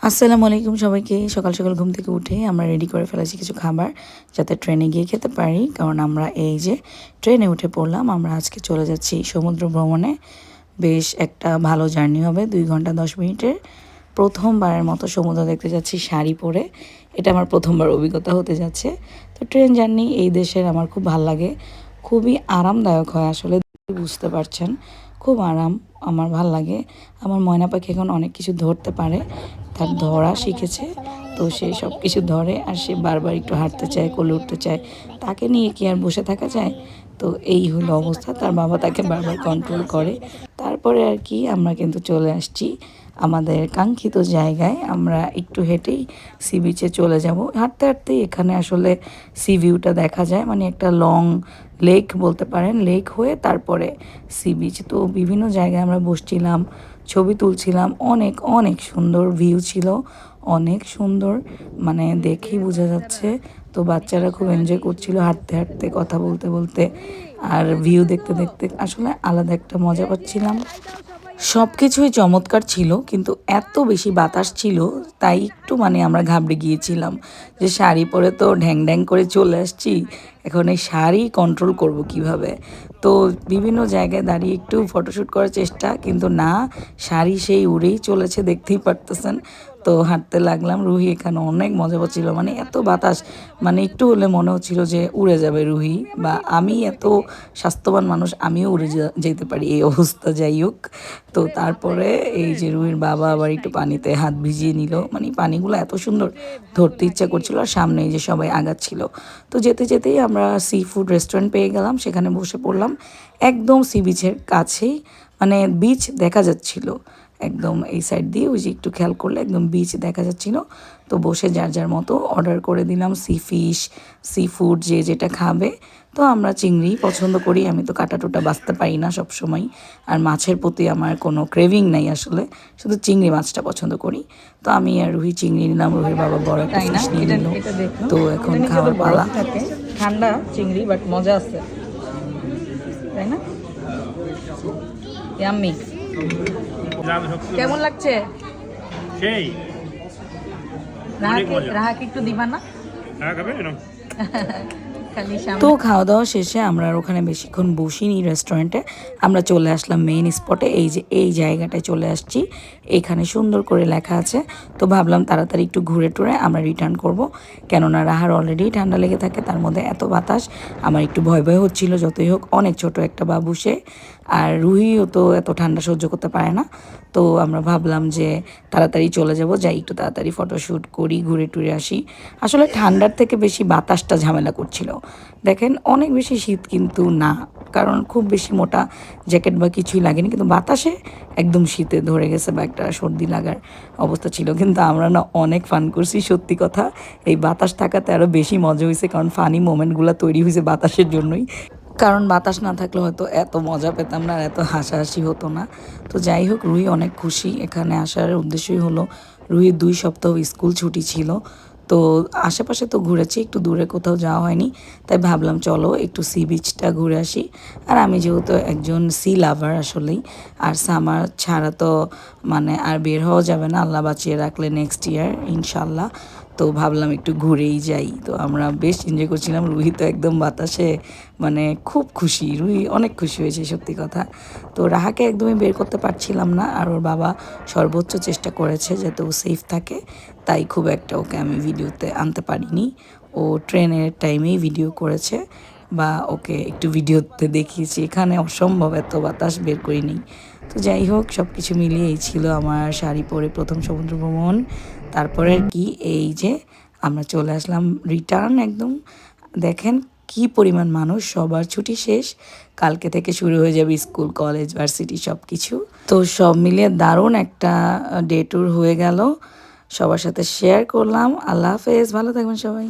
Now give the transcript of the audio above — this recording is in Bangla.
আসসালামু আলাইকুম সবাইকে। সকাল সকাল ঘুম থেকে উঠে আমরা রেডি করে ফেলেছি কিছু খাবার যাতে ট্রেনে গিয়ে খেতে পারি, কারণ আমরা এই যে ট্রেনে উঠে পড়লাম। আমরা আজকে চলে যাচ্ছি সমুদ্র ভ্রমণে। বেশ একটা ভালো জার্নি হবে, 2 ঘন্টা 10 মিনিটের। প্রথমবারের মতো সমুদ্র দেখতে যাচ্ছি শাড়ি পরে। এটা আমার প্রথমবার অভিজ্ঞতা হতে যাচ্ছে। তো ট্রেন জার্নি এই দেশের আমার খুব ভাল লাগে, খুবই আরামদায়ক হয় আসলে, বুঝতে পারছেন, খুব আরাম। আমার ভাল লাগে। আমার ময়না পাখি এখন অনেক কিছু ধরতে পারে, তার ধরা শিখেছে। তো সে সব কিছু ধরে, আর সে বারবার একটু হাঁটতে চায়, কোলে উঠতে চায়। তাকে নিয়ে কি আর বসে থাকা যায়? তো এই হলো অবস্থা। তার বাবা তাকে বারবার কন্ট্রোল করে। তারপরে আর কি আমরা কিন্তু চলে আসছি আমাদের কাঙ্ক্ষিত জায়গায়। আমরা একটু হেঁটেই সি বিচে চলে যাব। হাঁটতে হাঁটতেই এখানে আসলে সি ভিউটা দেখা যায়, মানে একটা লং লেক বলতে পারেন। লেক হয়ে তারপরে সি বিচ। তো বিভিন্ন জায়গায় আমরা বসছিলাম, ছবি তুলছিলাম। অনেক অনেক সুন্দর ভিউ ছিল, অনেক সুন্দর, মানে দেখেই বোঝা যাচ্ছে। তো বাচ্চারা খুব এনজয় করছিল হাঁটতে হাঁটতে, কথা বলতে বলতে, আর ভিউ দেখতে দেখতে আসলে আলাদা একটা মজা পাচ্ছিলাম। সব কিছুই চমৎকার ছিল, কিন্তু এত বেশি বাতাস ছিল, তাই একটু মানে আমরা ঘাবড়ে গিয়েছিলাম যে শাড়ি পরে তো ঢ্যাং ঢ্যাং করে চলে আসছি, এখন এই শাড়ি কন্ট্রোল করব কিভাবে। তো বিভিন্ন জায়গায় দাঁড়িয়ে একটু ফটোশ্যুট করার চেষ্টা, কিন্তু না, শাড়ি সেই উড়েই চলেছে, দেখতেই পারতেছেন। তো হাঁটতে লাগলাম। রুহি এখানে অনেক মজা পাচ্ছিল, মানে এত বাতাস, মানে একটু হলে মনে হচ্ছিল যে উড়ে যাবে রুহি। বা আমি এত স্বাস্থ্যবান মানুষ, আমিও উড়ে যেতে পারি, এই অবস্থা। যাই হোক, তো তারপরে এই যে রুহির বাবা আবার একটু পানিতে হাত ভিজিয়ে নিল, মানে পানিগুলো এত সুন্দর, ধরতে ইচ্ছা করছিল। আর সামনে এই যে সবাই আগাচ্ছিল। তো যেতে যেতেই আমরা সি ফুড রেস্টুরেন্ট পেয়ে গেলাম, সেখানে বসে পড়লাম একদম সি বিচের কাছেই, মানে বিচ দেখা যাচ্ছিল একদম এই সাইড দিয়ে। ওই যে একটু খেয়াল করলে একদম বিচ দেখা যাচ্ছিল। তো বসে যার যার মতো অর্ডার করে দিলাম সি ফিশ, সি ফুড, যে যেটা খাবে। তো আমরা চিংড়ি পছন্দ করি, আমি তো কাটা টুটা বাছতে পারি না সব সময়। আর মাছের প্রতি আমার কোনো ক্রেভিং নাই আসলে, শুধু চিংড়ি মাছটা পছন্দ করি। তো আমি আর রুহি চিংড়ি নিলাম, রুহির বাবা বড় একটা তাই না? ফিশ নিয়ে এটা নিল। এটা দেখুন। তো এখন এটা নিচে তো খাওয়ার বরফ পালা। থাকে, ঠান্ডা চিংড়ি, বাট মজা আছে, তাই না? ইয়াম্মি। কেমন লাগছে? সেই অনেক মজা। রাহাকে একটু দিবা না? হ্যাঁ, খাবে না? খালি তো সামনে। খাওয়া দাওয়া শেষে আমরা আর ওখানে বেশিক্ষণ বসিনি রেস্টুরেন্টে। আমরা চলে আসলাম মেইন স্পটে, এই যে এই জায়গাটায় চলে আসছি। এখানে সুন্দর করে লেখা আছে। তো ভাবলাম তাড়াতাড়ি একটু ঘুরে টুরে আমরা রিটার্ন করব, কেননা রাহার অলরেডি ঠান্ডা লেগে থাকে, তার মধ্যে এত বাতাস, আমার একটু ভয় ভয় হচ্ছিল। যতই হোক অনেক ছোট একটা বাবু সে, আর রুহিও তো এত ঠান্ডা সহ্য করতে পারে না। তো আমরা ভাবলাম যে তাড়াতাড়ি চলে যাব, যাই একটু তাড়াতাড়ি ফটোশ্যুট করি, ঘুরে টুরে আসি। আসলে ঠান্ডার থেকে বেশি বাতাসটা ঝামেলা করছিল। দেখেন অনেক বেশি শীত কিন্তু না, কারণ খুব বেশি মোটা জ্যাকেট বা কিছুই লাগেনি, কিন্তু বাতাসে একদম শীতে ধরে গেছে বা একটা সর্দি লাগার অবস্থা ছিল। কিন্তু আমরা না অনেক ফান করছি, সত্যি কথা। এই বাতাস থাকাতে আরও বেশি মজা হয়েছে, কারণ ফানি মোমেন্টগুলো তৈরি হয়েছে বাতাসের জন্যই। কারণ বাতাস না থাকলে হয়তো এত মজা পেতাম না, আর এত হাসাহাসি হতো না। তো যাই হোক, রুহি অনেক খুশি। এখানে আসার উদ্দেশ্যই হলো, রুহির 2 সপ্তাহ স্কুল ছুটি ছিল। তো আশেপাশে তো ঘুরেছি, একটু দূরে কোথাও যাওয়া হয়নি, তাই ভাবলাম চলো একটু সি বিচটা ঘুরে আসি। আর আমি যেহেতু একজন সি লাভার আসলেই, আর সামার ছাড়া তো মানে আর বের হওয়া যাবে না, আল্লাহ বাঁচিয়ে রাখলে নেক্সট ইয়ার ইনশাল্লাহ। তো ভাবলাম একটু ঘুরেই যাই। তো আমরা বেশ এনজয় করছিলাম। রুহি তো একদম বাতাসে, মানে খুব খুশি, রুহি অনেক খুশি হয়েছে সত্যি কথা। তো রাহাকে একদমই বের করতে পারছিলাম না, আর ওর বাবা সর্বোচ্চ চেষ্টা করেছে যাতে ও সেফ থাকে, তাই খুব একটা ওকে আমি ভিডিওতে আনতে পারিনি। ও ট্রেনের টাইমেই ভিডিও করেছে, বা ওকে একটু ভিডিওতে দেখিয়েছি। এখানে অসম্ভব এত বাতাস, বের করিনি। তো যাই হোক, সব কিছু মিলিয়ে এই ছিল আমার শাড়ি পরে প্রথম সমুদ্র ভ্রমণ। তারপরে আর কি, এই যে আমরা চলে আসলাম রিটার্ন একদম। দেখেন কি পরিমাণ মানুষ, সবার ছুটি শেষ, কালকে থেকে শুরু হয়ে যাবে স্কুল, কলেজ, ভার্সিটি সব কিছু। তো সব মিলিয়ে দারুণ একটা ডে ট্যুর হয়ে গেল, সবার সাথে শেয়ার করলাম। আল্লাহ হাফেজ, ভালো থাকবেন সবাই।